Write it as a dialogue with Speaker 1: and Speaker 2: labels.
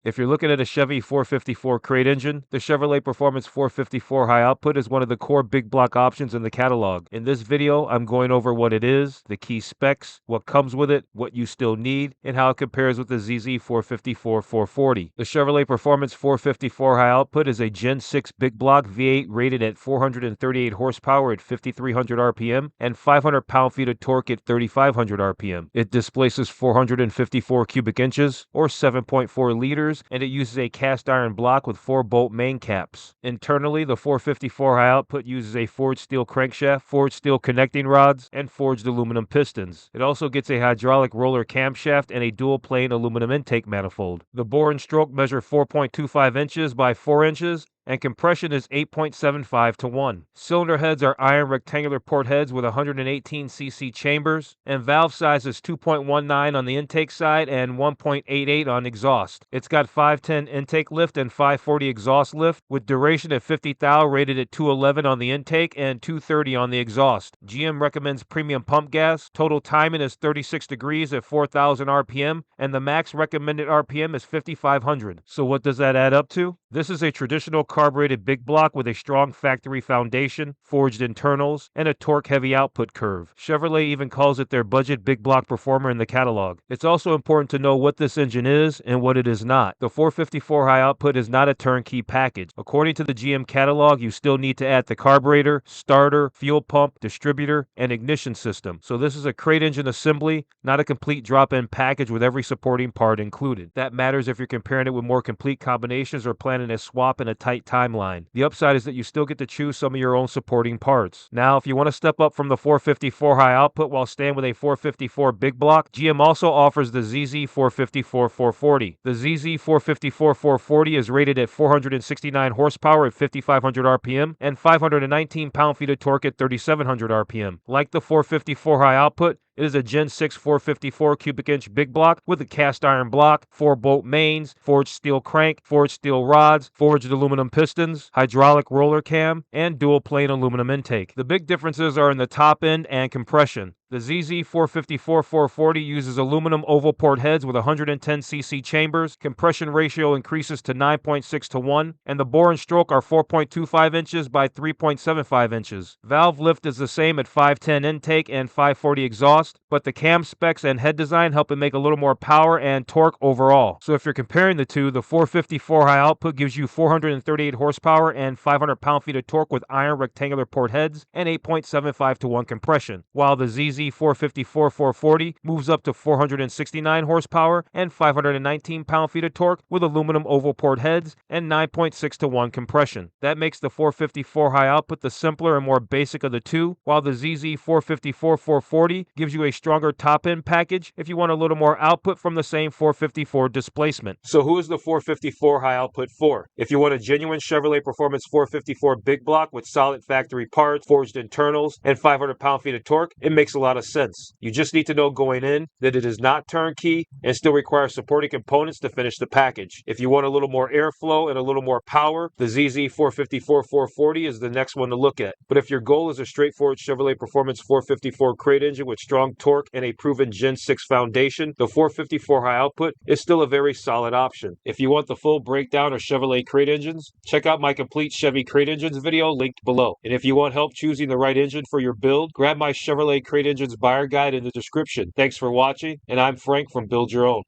Speaker 1: If you're looking at a Chevy 454 crate engine, the Chevrolet Performance 454 high output is one of the core big block options in the catalog. In this video, I'm going over what it is, the key specs, what comes with it, what you still need, and how it compares with the ZZ454 440. The Chevrolet Performance 454 high output is a Gen 6 big block V8 rated at 438 horsepower at 5,300 RPM and 500 pound-feet of torque at 3,500 RPM. It displaces 454 cubic inches, or 7.4 liters, and it uses a cast iron block with 4-bolt main caps. Internally, the 454 high output uses a forged steel crankshaft, forged steel connecting rods, and forged aluminum pistons. It also gets a hydraulic roller camshaft and a dual-plane aluminum intake manifold. The bore and stroke measure 4.25 inches by 4 inches, and compression is 8.75 to 1. Cylinder heads are iron rectangular port heads with 118 cc chambers, and valve size is 2.19 on the intake side and 1.88 on exhaust. It's got 510 intake lift and 540 exhaust lift, with duration at 50 thou rated at 211 on the intake and 230 on the exhaust. GM recommends premium pump gas. Total timing is 36 degrees at 4,000 RPM, and the max recommended RPM is 5,500. So what does that add up to? This is a traditional carbureted big block with a strong factory foundation, forged internals, and a torque-heavy output curve. Chevrolet even calls it their budget big block performer in the catalog. It's also important to know what this engine is and what it is not. The 454 high output is not a turnkey package. According to the GM catalog, you still need to add the carburetor, starter, fuel pump, distributor, and ignition system. So this is a crate engine assembly, not a complete drop-in package with every supporting part included. That matters if you're comparing it with more complete combinations or planning a swap in a tight timeline. The upside is that you still get to choose some of your own supporting parts. Now, if you want to step up from the 454 high output while staying with a 454 big block, GM also offers the ZZ454 440. The ZZ454 440 is rated at 469 horsepower at 5,500 RPM and 519 pound-feet of torque at 3,700 RPM. Like the 454 high output, it is a Gen 6 454 cubic inch big block with a cast iron block, 4-bolt mains, forged steel crank, forged steel rods, forged aluminum pistons, hydraulic roller cam, and dual plane aluminum intake. The big differences are in the top end and compression. The ZZ454 440 uses aluminum oval port heads with 110 cc chambers, compression ratio increases to 9.6 to 1, and the bore and stroke are 4.25 inches by 3.75 inches. Valve lift is the same at 510 intake and 540 exhaust, but the cam specs and head design help it make a little more power and torque overall. So if you're comparing the two, the 454 high output gives you 438 horsepower and 500 pound-feet of torque with iron rectangular port heads and 8.75 to 1 compression, while the ZZ454 440 moves up to 469 horsepower and 519 pound-feet of torque with aluminum oval port heads and 9.6 to 1 compression. That makes the 454 high output the simpler and more basic of the two, while the ZZ454 440 gives you a stronger top-end package if you want a little more output from the same 454 displacement. So who is the 454 high output for? If you want a genuine Chevrolet Performance 454 big block with solid factory parts, forged internals, and 500 pound-feet of torque, it makes a lot of sense. You just need to know going in that it is not turnkey and still requires supporting components to finish the package. If you want a little more airflow and a little more power, the ZZ454 440 is the next one to look at. But if your goal is a straightforward Chevrolet Performance 454 crate engine with strong torque and a proven Gen 6 foundation, the 454 high output is still a very solid option. If you want the full breakdown of Chevrolet crate engines, check out my complete Chevy crate engines video linked below. And if you want help choosing the right engine for your build, grab my Chevrolet crate engines buyer guide in the description. Thanks for watching, and I'm Frank from Build Your Own.